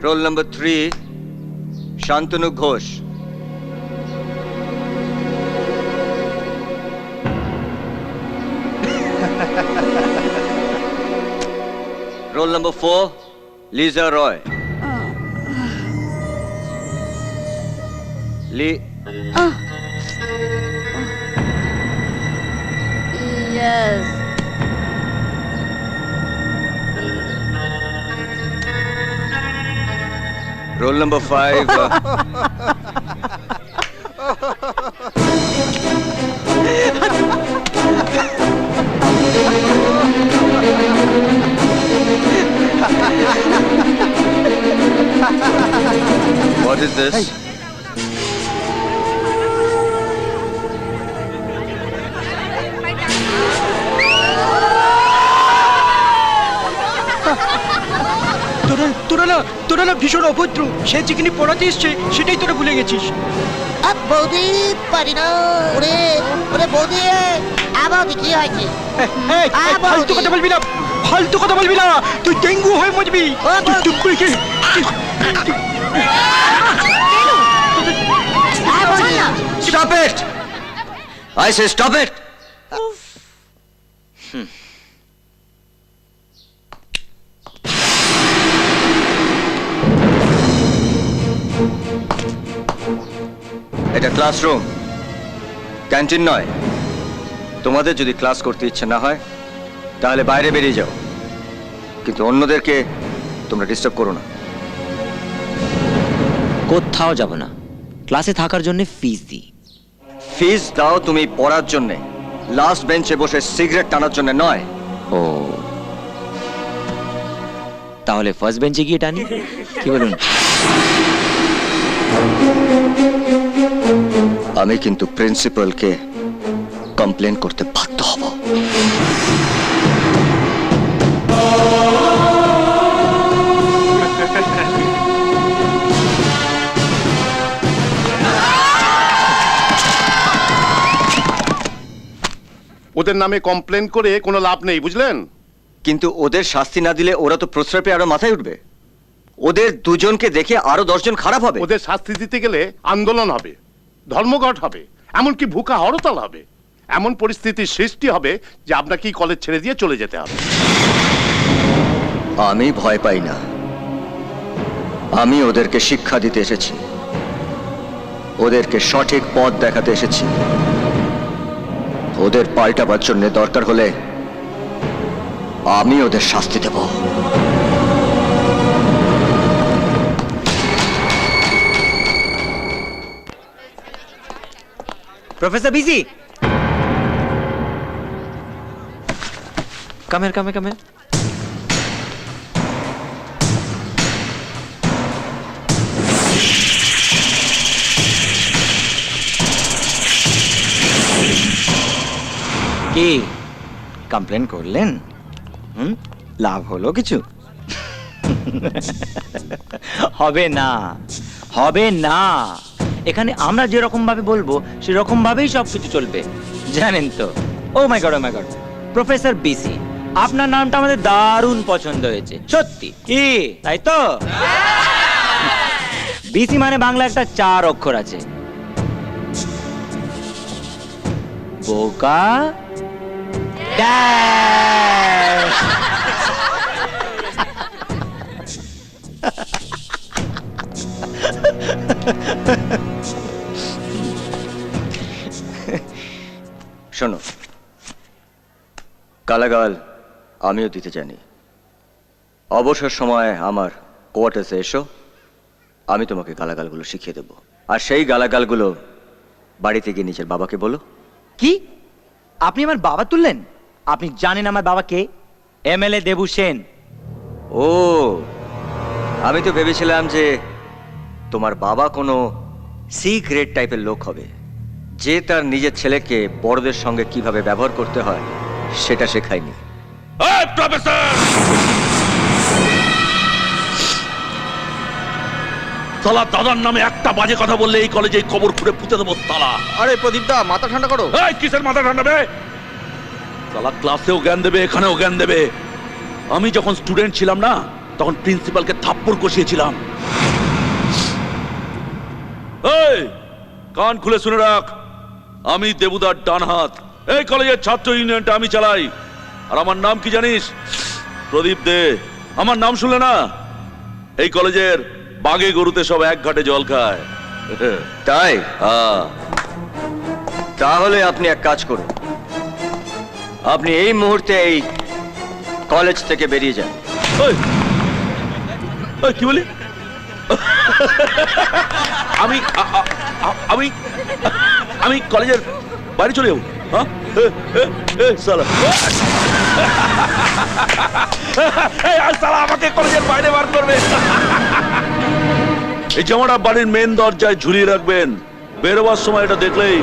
Roll number 3 Shantanu Ghosh. Roll number 4 Liza Roy. Yes. Roll number 5. What is this? Hey. তোরা না ভীষণ অভদ্র। সে যেখানে পড়াতে এসছে সেটাই তোরা ভুলে গেছিস। বৌদি পারি না। ওরে ওরে বৌদি, বৌদি কি হয়েছে? ফালতু কথা বলবি না, ফালতু কথা বলবি না, তুই ডেঙ্গু হয়ে মরবি। তুই চুপ করে কি? Stop it! I say stop it! এটা ক্লাসরুম, ক্যান্টিন নয়। তোমাদের যদি ক্লাস করতে ইচ্ছে না হয় তাহলে বাইরে বেরিয়ে যাও, কিন্তু অন্যদেরকে তোমরা ডিস্টার্ব করো না। কোথাও যাব না, ক্লাসে থাকার জন্য ফিস দিই। ফিস দাও তুমি পড়ার জন্যে, লাস্ট বেঞ্চে বসে সিগারেট টানার জন্য নয়। ও, তাহলে ফার্স্ট বেঞ্চে গিয়ে টানি, কি বলুন? আমি কিন্তু প্রিন্সিপালকে কমপ্লেন করতে বাধ্য হব। ওদের নামে কমপ্লেন করে কোনো লাভ নেই, বুঝলেন? কিন্তু ওদের শাস্তি না দিলে ওরা তো প্রস্রাব পেয়ে আরো মাথায় উঠবে। ওদের দুজনকে দেখে আরো 10 জন খারাপ হবে। ওদের শাস্তি দিতে গেলে আন্দোলন হবে, ধর্মঘট হবে, এমনকি ভুকা হরতাল হবে। এমন পরিস্থিতির সৃষ্টি হবে যে আপনাকেই কলেজ ছেড়ে দিয়ে চলে যেতে হবে। আমি ভয় পাই না, আমি ওদেরকে শিক্ষা দিতে এসেছি, ওদেরকে সঠিক পথ দেখাতে এসেছি। ওদের পাল্টাবার জন্য দরকার হলে আমি ওদের শাস্তি দেব। প্রফেসর বিজি, come here, come here, come here. কি কমপ্লেন করলেন? লাভ হলো কিছু? হবে না, হবে না। এখানে আমরা যেরকম ভাবে বলবো সেরকম ভাবেই সবকিছু চলবে, জানেন তো? ও মাই গড, ও মাই গড, প্রফেসর বিসি, আপনার নামটা আমাদের দারুণ পছন্দ হয়েছে, সত্যি। কি তাই তো? বিসি মানে বাংলা একটা 4 অক্ষর আছে, বোকা ড্যাশ। শোনো, গালাগাল আমিও দিতে জানি। অবসর সময় আমার কোয়ার্টার্সে এসো, আমি তোমাকে গালাগালগুলো শিখিয়ে দেবো। আর সেই গালাগালগুলো বাড়িতে গিয়ে নিজের বাবাকে বলো। কি? আপনি আমার বাবা তুললেন? আপনি জানেন আমার বাবা কে? এমএলএ দেবু সেন। ও, আমি তো ভেবেছিলাম যে তোমার বাবা কোনো সি গ্রেড টাইপের লোক হবে, যে তার নিজের ছেলেকে বড়দের সঙ্গে কিভাবে ব্যবহার করতে হয় সেটা শেখায়নি। সালা দাদার নামে একটা বাজে কথা বললে এই কলেজে কবর খুঁড়ে পুঁতে দেবো তালা। আরে প্রদীপ দা, মাথা ঠান্ডা করো। এই কিসের মাথা ঠান্ডা বে? সালা ক্লাসেও জ্ঞান দেবে, এখানেও জ্ঞান দেবে। আমি যখন স্টুডেন্ট ছিলাম না, তখন প্রিন্সিপালকে থাপ্পড় কষিয়েছিলাম। এই কান খুলে শুনে রাখ, আমি দেবুদার ডান হাত। এই কলেজের ছাত্র ইউনিয়নটা আমি চালাই। আর আমার নাম কি জানিস? প্রদীপ দে। আমার নাম শুনলে না, এই কলেজের বাগে গরুতে সব এক ঘাটে জল খায়। তাই? হ্যাঁ। তাহলে আপনি এক কাজ করুন, আপনি এই মুহূর্তে এই কলেজ থেকে বেরিয়ে যান। ওই, ওই, কি বলি? আমি আমি আমি কলেজের বাড়ি চলে যাবো? হ্যাঁ? সালা আমাকে কলেজের বাইরে বার করবে। এই জামাটা বাড়ির মেন দরজায় ঝুলিয়ে রাখবেন। বেরোবার সময় এটা দেখলেই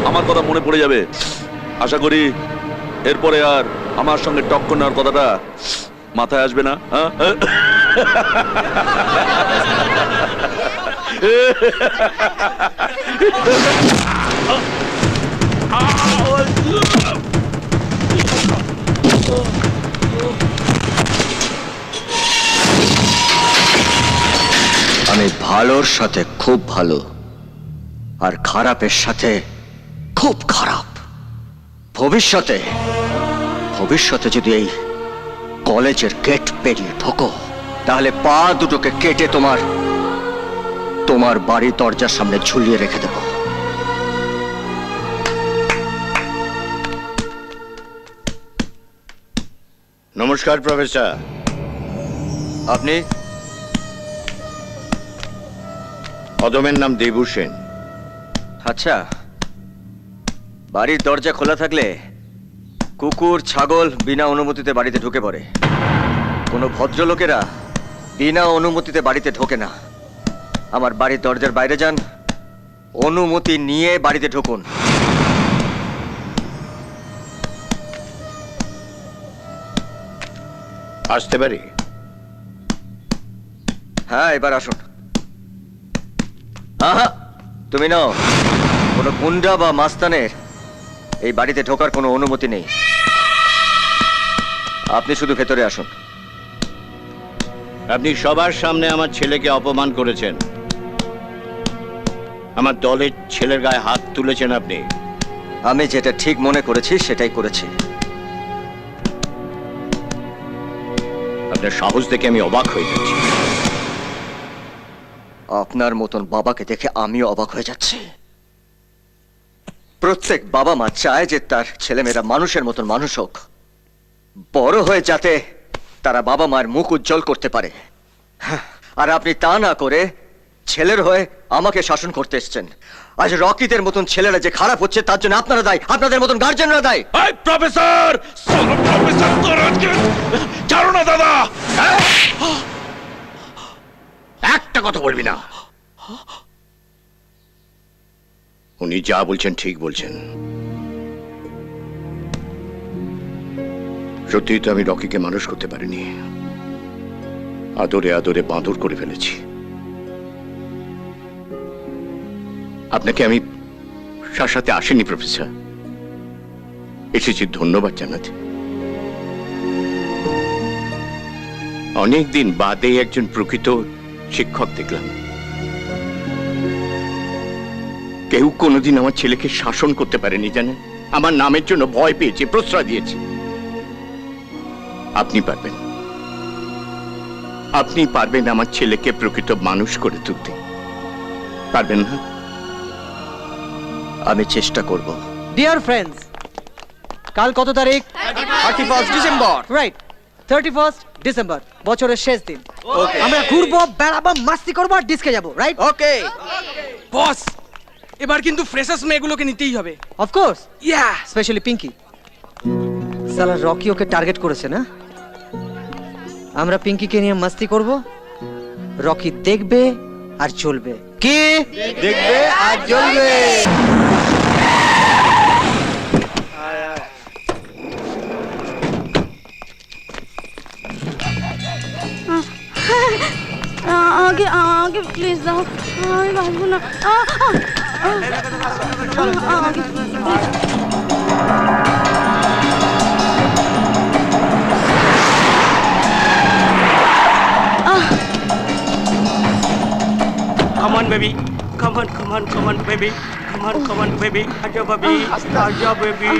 আমার কথা মনে পড়ে যাবে। আশা করি এরপরে আর আমার সঙ্গে টক্কর নেওয়ার কথাটা মাথায় আসবে না। হ্যাঁ? আমি ভালোর সাথে খুব ভালো আর খারাপের সাথে খুব খারাপ। ভবিষ্যতে ভবিষ্যতে যদি এই কলেজের গেট পেরিয়ে ঢোকো, তাহলে পা দুটোকে কেটে তোমার তোমার বাড়ির দরজার সামনে ঝুলিয়ে রেখে দেব। নমস্কার প্রফেসর। আপনি? অদমের নাম দেবু সেন। আচ্ছা, বাড়ির দরজা খোলা থাকলে কুকুর ছাগল বিনা অনুমতিতে বাড়িতে ঢুকে পড়ে। কোনো ভদ্রলোকেরা বিনা অনুমতিতে বাড়িতে ঢোকে না। আমার বাড়ির দরজার বাইরে যান, অনুমতি নিয়ে বাড়িতে ঢুকুন। আসতে পারি? হ্যাঁ, এবার আসুন। আহা, তুমি নাও। কোনো গুন্ডা বা মাস্তানের এই বাড়িতে ঢোকার কোনো অনুমতি নেই। আপনি শুধু ভেতরে আসুন। আপনি সবার সামনে আমার ছেলেকে অপমান করেছেন। আমার দলের ছেলের গায়ে হাত তুলেছেন আপনি। আমি যেটা ঠিক মনে করেছি সেটাই করেছি। আপনার সাহস দেখে আমি অবাক হয়ে যাচ্ছি। আপনার মতন বাবাকে দেখে আমিও অবাক হয়ে যাচ্ছি। প্রত্যেক বাবা মা চায় যে তার ছেলেমেয়েরা মানুষের মতন মানুষ হোক, বড় হয়ে যাতে তারা বাবা মায়ের মুখ উজ্জ্বল করতে পারে। আর আপনি তা না করে ছেলের হয়ে আমাকে শাসন করতে এসেছেন। আজ রকিদের মতন ছেলেরা যে খারাপ হচ্ছে তার জন্য আপনারা দায়ী, আপনাদের মতন গার্জেনরা দায়ী। এই প্রফেসর, প্রফেসর তোর আজকে ছাড়ো না দাদা। একটা কথা বলবি না। উনি যা বলছেন ঠিক বলছেন। সত্যিই তো আমি রকিকে মানুষ করতে পারিনি। আদরে আদরে বাঁদর করে ফেলেছি। আপনাকে আমি শাসাতে আসিনি প্রফেসর, এসেছি ধন্যবাদ জানাতে। অনেকদিন বাদে একজন প্রকৃত শিক্ষক দেখলাম। কেউ কোনোদিন আমার ছেলেকে শাসন করতে পারেনি জানেন। আমার নামের জন্য ভয় পেয়েছে, প্রশ্রয় দিয়েছে। আপনি পারবেন, আপনি পারবেন আমার ছেলেকে প্রকৃত মানুষ করে তুলতে, পারবেন না? আমি চেষ্টা করব। ডিয়ার ফ্রেন্ডস, কাল কত তারিখ? 31 ডিসেম্বর। রাইট, 31 ডিসেম্বর, বছরের শেষ দিন। আমরা ঘুরবো, বেড়াবো, মাস্তি করবো আর ডিস্কে যাবো। রাইট? ওকে বস, এবার কিন্তু ফ্রেশার্স মেয়েগুলোকে নিতেই হবে। Of course, yeah, specially Pinky. সালা রকি ওকে টার্গেট করেছে না? আমরা পিঙ্কিকে নিয়ে মাস্তি করব, রকি দেখবে আর চলবে। কি দেখবে আর চলবে? আগে আগে প্লিজ দাও, আমি বাঁচবো না। আগে baby. Come on, baby. Come on, baby. Aja, baby. Aja, baby.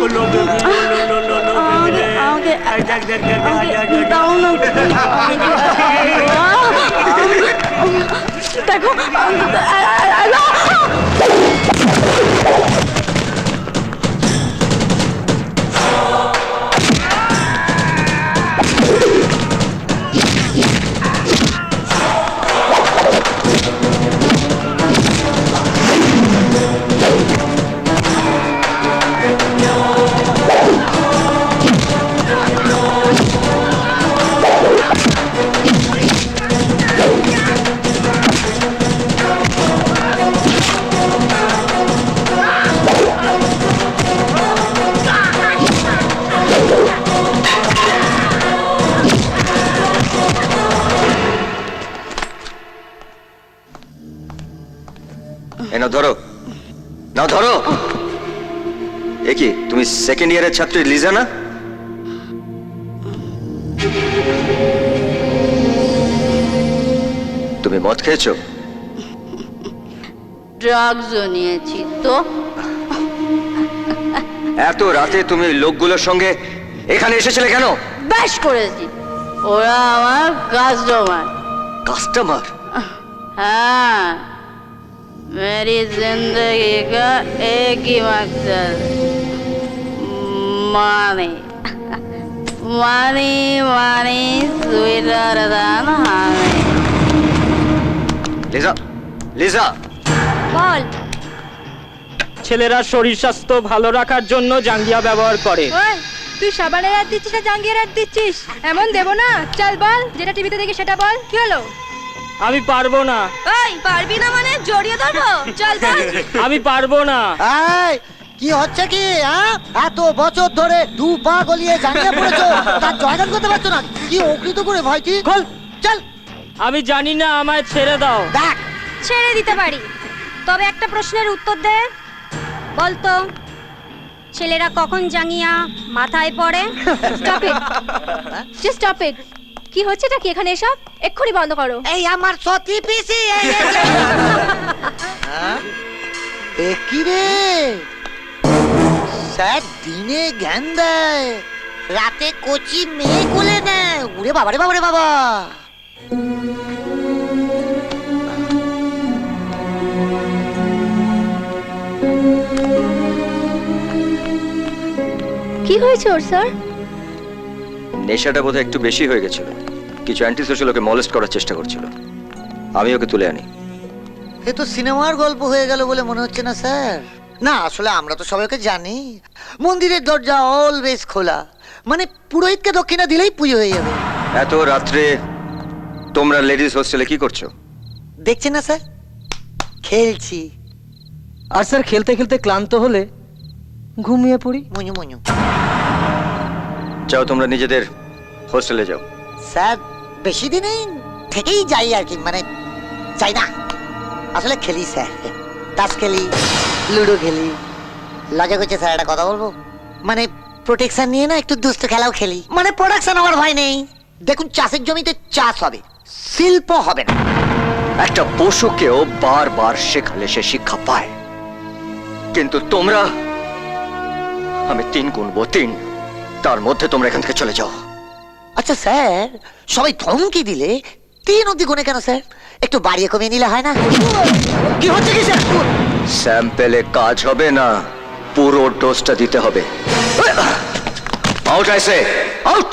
Olo, baby. Olo, baby. আমাকে Aja, দাও না দেখো এ নাও ধরো এ কি তুমি সেকেন্ড ইয়ারের ছাত্রী লিজা না? তুমি মদ খেয়েছো? ড্রাগসও নিয়েছি তো এত রাতে তুমি ওই লোকগুলোর সঙ্গে এখানে এসেছিলে কেন? বেশ করেছি ওরা আমার কাস্টমার? हाँ मेरी जिंदगी का एक ही मकसद मानी मानी मानी स्वीटर दान हानी লিজা বল ছেলেরা শরীর স্বাস্থ্য ভালো রাখার জন্য জাঙ্গিয়া ব্যবহার করে। ওই তুই সাবানের রাত দিচ্ছিস না জাঙ্গিয়ার রাত দিচ্ছিস? এমন দেবো না, চল বল, যেটা টিভিতে দেখি সেটা বল। কি হলো? আমি পারবো না। ওই পারবি না মানে জড়িয়ে ধরবো, চল বল। আমি পারবো না। এই কি হচ্ছে কি? হ্যাঁ, এত বছর ধরে দু পা গলিয়ে জাঙ্গিয়া পড়েছো, তার জয়গান করতে পারছো না? কি অকৃত করে ভাই কি? খোল। চল আমি জানি না, আমায় ছেড়ে দাও। দেখ, ছেড়ে দিতে পারি, তবে একটা প্রশ্নের উত্তর দে। বলতো ছেলেরা কখন জাঙ্গিয়া মাথায় পড়ে? Stop it, just stop it. কি হচ্ছেটা কি এখানে? এসব এক্ষুনি বন্ধ করো। এই আমার সতী পিসি এ কি রে? স্যার দিনে জ্ঞান দেয়, রাতে কচি মেয়ে কোলে নেয়। উড়ে বাবা রে বাবা রে বাবা। কি হয়েছে ওর স্যার? নেশাটা বোধহয় একটু বেশি হয়ে গেছিল। কিছু অ্যান্টি সোশ্যাল ওকে মলেস্ট করার চেষ্টা করছিল, আমি ওকে তুলে আনি। এ তো সিনেমার গল্প হয়ে গেল বলে মনে হচ্ছে না স্যার? না, আসলে আমরা তো সবাইকে জানি মন্দিরের দরজা অলওয়েজ খোলা, মানে পুরোহিতকে দক্ষিণা দিলেই পুজো হয়ে যাবে। এত রাত্রে তোমরা লেডিস হোস্টেলে কি করছো? দেখছেন না স্যার, খেলছি। আর স্যার খেলতে খেলতে ক্লান্ত হলে ঘুমিয়ে পড়ি। মুñu মুñu। যাও তোমরা নিজেদের হোস্টেলে যাও। স্যার বেশি দিনই থেকেই যাই আর কি, মানে যাই না, আসলে খেলি স্যার। তাস খেলি, লুডো খেলি। লজা করছে স্যার, একটা কথা বলবো? মানে প্রোটেকশন নিয়ে না একটু দুষ্ট খেলাও খেলি, মানে প্রোডাকশন হওয়ার ভয় নেই। দেখুন, চাষের জমিতে চাষ হবে, শিল্প হবে না। একটা পশুকেও বারবার শেখালে সে শিক্ষা পায়, কিন্তু তোমরা, আমি 3 গুনবো 3, তার মধ্যে তোমরা এখান থেকে চলে যাও। আচ্ছা স্যার, সবাই ধমকি দিলে 3 অবধি গুনে কেন স্যার? একটু বাড়িয়ে কমিয়ে নিলে হয় না? কি হচ্ছে কি স্যার? স্যাম্পেলে কাজ হবে না, পুরো ডোজটা দিতে হবে। আউট আইসে, আউট।